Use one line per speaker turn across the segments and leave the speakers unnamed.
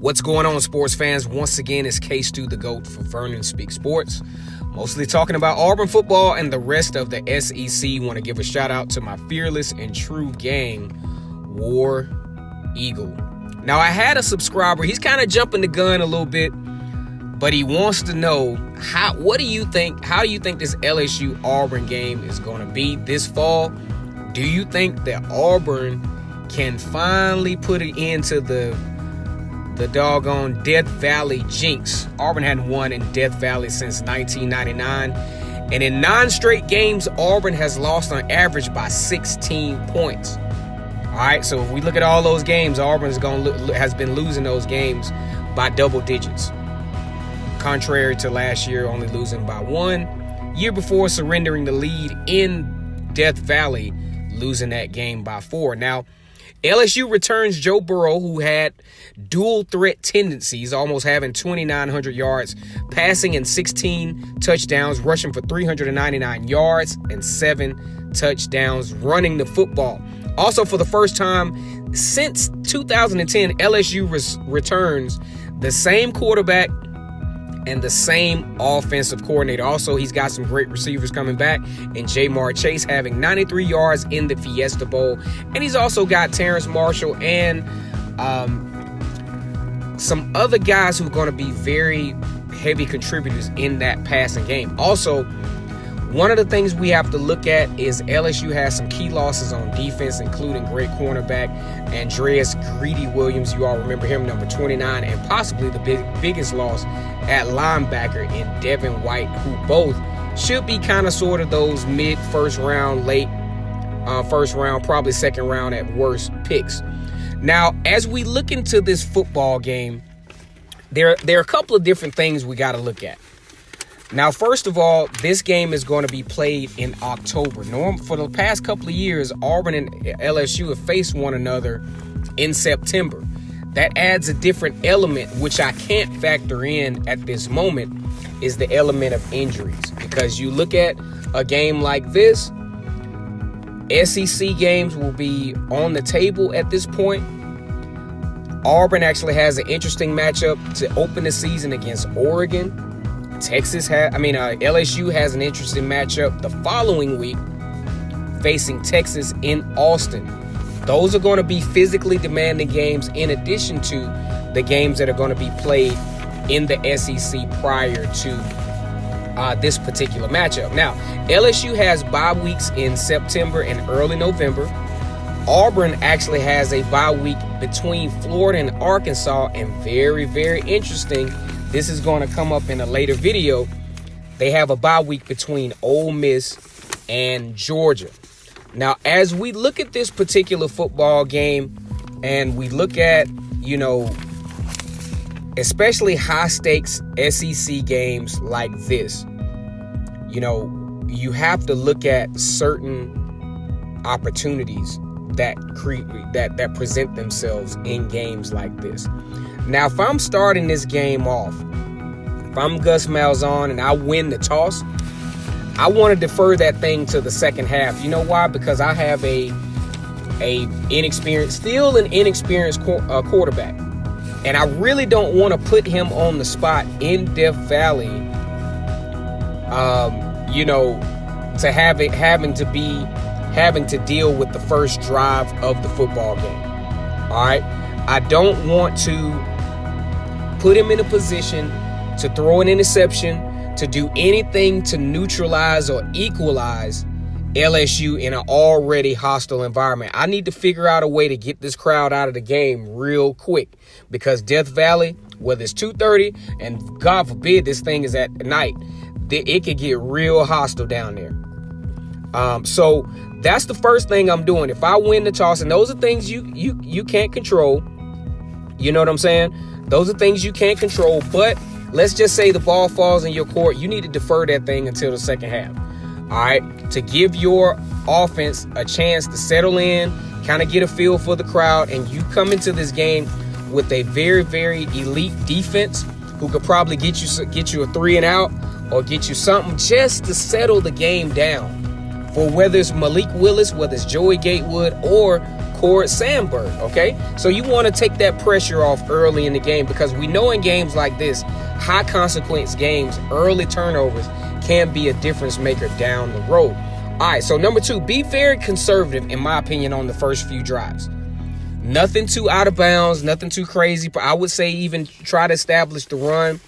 What's going on, sports fans? Once again, it's K-Stu, the GOAT for Vernon Speak Sports. Mostly talking about Auburn football and the rest of the SEC. Want to give a shout out to my fearless and true gang, War Eagle. Now, I had a subscriber. He's kind of jumping the gun a little bit, but he wants to know how do you think this LSU Auburn game is going to be this fall? Do you think that Auburn can finally put it into the doggone Death Valley jinx? Auburn hadn't won in Death Valley since 1999. And in 9 straight games, Auburn has lost on average by 16 points. All right, so if we look at all those games, Auburn has been losing those games by double digits. Contrary to last year, only losing by 1. Year before, surrendering the lead in Death Valley, losing that game by 4. Now, LSU returns Joe Burrow, who had dual threat tendencies, almost having 2,900 yards, passing and 16 touchdowns, rushing for 399 yards and 7 touchdowns, running the football. Also, for the first time since 2010, LSU returns the same quarterback and the same offensive coordinator. Also, he's got some great receivers coming back, and Jamar Chase having 93 yards in the Fiesta Bowl. And he's also got Terrence Marshall and some other guys who are going to be very heavy contributors in that passing game. Also, one of the things we have to look at is LSU has some key losses on defense, including great cornerback Andreas Greedy Williams. You all remember him, number 29, and possibly the biggest loss at linebacker in Devin White, who both should be kind of sort of those mid-first round, late first round, probably second round at worst picks. Now, as we look into this football game, there are a couple of different things we got to look at. Now, first of all, this game is going to be played in October. For the past couple of years, Auburn and LSU have faced one another in September. That adds a different element, which I can't factor in at this moment, is the element of injuries. Because you look at a game like this, SEC games will be on the table at this point. Auburn actually has an interesting matchup to open the season against Oregon. LSU has an interesting matchup the following week facing Texas in Austin. Those are going to be physically demanding games in addition to the games that are going to be played in the SEC prior to this particular matchup. Now, LSU has bye weeks in September and early November. Auburn actually has a bye week between Florida and Arkansas, and very, very interesting, this is going to come up in a later video. They have a bye week between Ole Miss and Georgia. Now, as we look at this particular football game and we look at, especially high-stakes SEC games like this, you have to look at certain opportunities that present themselves in games like this. Now, if I'm starting this game off, if I'm Gus Malzahn and I win the toss, I want to defer that thing to the second half. You know why? Because I have an inexperienced quarterback. And I really don't want to put him on the spot in Death Valley, to having to deal with the first drive of the football game. All right? I don't want to put him in a position to throw an interception, to do anything to neutralize or equalize LSU in an already hostile environment. I need to figure out a way to get this crowd out of the game real quick, because Death Valley, whether it's 2:30 and God forbid this thing is at night, it could get real hostile down there. So that's the first thing I'm doing. If I win the toss, and those are things you can't control, you know what I'm saying? Those are things you can't control, but let's just say the ball falls in your court. You need to defer that thing until the second half. All right, to give your offense a chance to settle in, kind of get a feel for the crowd, and you come into this game with a very, very elite defense who could probably get you a 3 and out or get you something just to settle the game down. For whether it's Malik Willis, whether it's Joey Gatewood, or Cord Sandberg, okay? So you want to take that pressure off early in the game, because we know in games like this, high consequence games, early turnovers can be a difference maker down the road. All right, so number 2, be very conservative, in my opinion, on the first few drives. Nothing too out of bounds, nothing too crazy. I would say even try to establish the run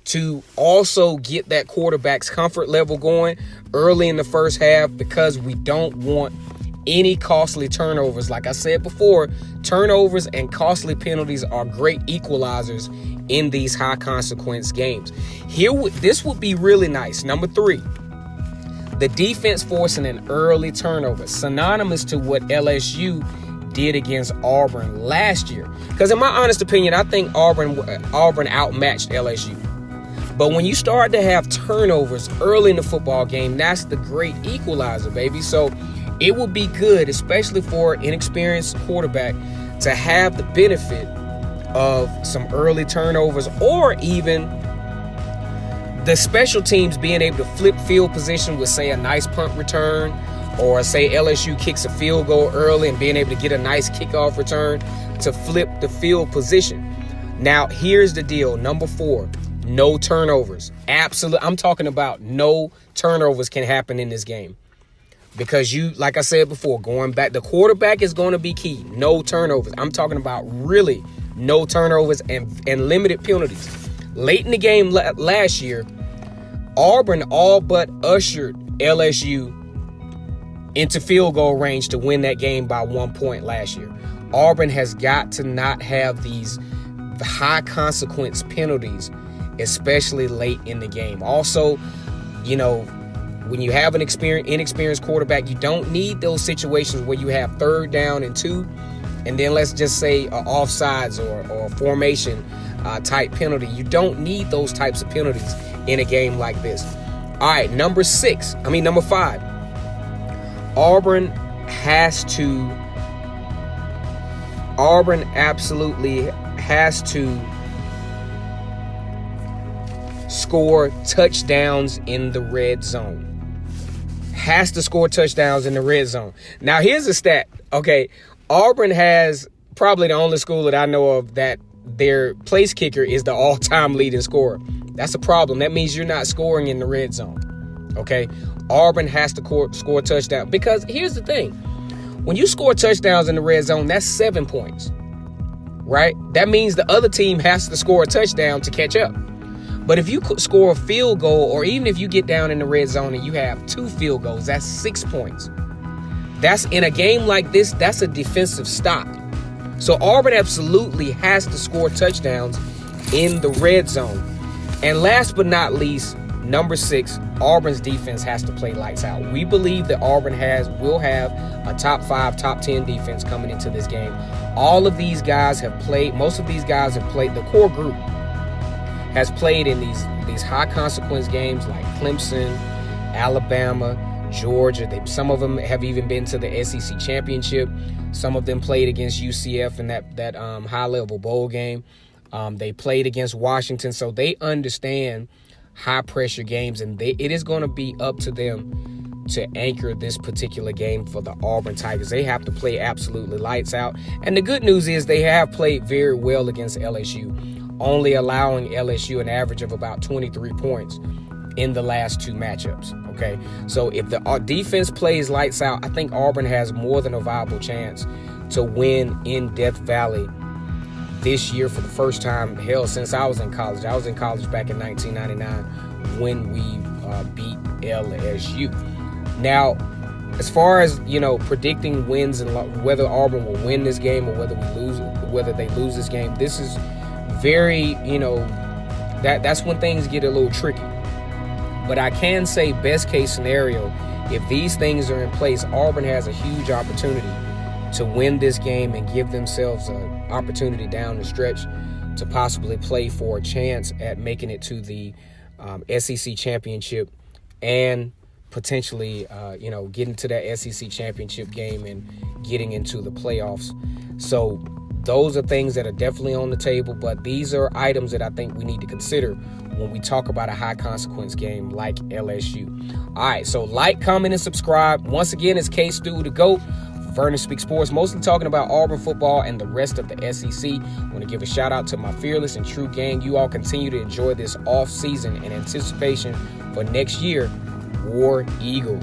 to also get that quarterback's comfort level going early in the first half, because we don't want any costly turnovers. Like I said before, turnovers and costly penalties are great equalizers in these high consequence games. This would be really nice. Number 3, the defense forcing an early turnover, synonymous to what LSU did against Auburn last year. Because in my honest opinion, I think Auburn outmatched LSU. But when you start to have turnovers early in the football game, that's the great equalizer, baby. So it would be good, especially for an inexperienced quarterback, to have the benefit of some early turnovers, or even the special teams being able to flip field position with, say, a nice punt return, or say LSU kicks a field goal early and being able to get a nice kickoff return to flip the field position. Now, here's the deal. Number 4. No turnovers. Absolutely. I'm talking about no turnovers can happen in this game. Because like I said before, going back, the quarterback is going to be key. No turnovers. I'm talking about really no turnovers and limited penalties. Late in the game last year, Auburn all but ushered LSU into field goal range to win that game by 1 point last year. Auburn has got to not have these high consequence penalties, especially late in the game. Also, when you have an inexperienced quarterback, you don't need those situations where you have 3rd down and 2, and then let's just say offsides or a formation type penalty. You don't need those types of penalties in a game like this. All right, number 5. Auburn absolutely has to score touchdowns in the red zone. Has to score touchdowns in the red zone. Now, here's a stat. Okay, Auburn has probably the only school that I know of that their place kicker is the all-time leading scorer. That's a problem. That means you're not scoring in the red zone. Okay, Auburn has to score touchdowns, because here's the thing. When you score touchdowns in the red zone, that's 7 points, right? That means the other team has to score a touchdown to catch up. But if you score a field goal, or even if you get down in the red zone and you have 2 field goals, that's 6 points. That's, in a game like this, that's a defensive stop. So Auburn absolutely has to score touchdowns in the red zone. And last but not least, number 6, Auburn's defense has to play lights out. We believe that Auburn will have a top 5, top 10 defense coming into this game. All of these guys have played, most of these guys have played, the core group has played in these high consequence games like Clemson, Alabama, Georgia. Some of them have even been to the SEC championship. Some of them played against UCF in that high level bowl game. They played against Washington, so they understand high pressure games, and it is going to be up to them to anchor this particular game for the Auburn Tigers. They have to play absolutely lights out. And the good news is they have played very well against LSU, only allowing LSU an average of about 23 points in the last 2 matchups. Okay, so if the defense plays lights out, I think Auburn has more than a viable chance to win in Death Valley this year for the first time, since I was in college. I was in college back in 1999 when we beat LSU. Now, as far as, predicting wins and whether Auburn will win this game or whether they lose this game, this is very, that's when things get a little tricky. But I can say best case scenario, if these things are in place, Auburn has a huge opportunity to win this game and give themselves an opportunity down the stretch to possibly play for a chance at making it to the SEC championship and potentially, getting to that SEC championship game and getting into the playoffs. So those are things that are definitely on the table, but these are items that I think we need to consider when we talk about a high consequence game like LSU. All right, so like, comment, and subscribe. Once again, it's K-Stu the GOAT. Vernon Speaks Sports, mostly talking about Auburn football and the rest of the SEC. I want to give a shout out to my fearless and true gang. You all continue to enjoy this off season in anticipation for next year. War Eagle.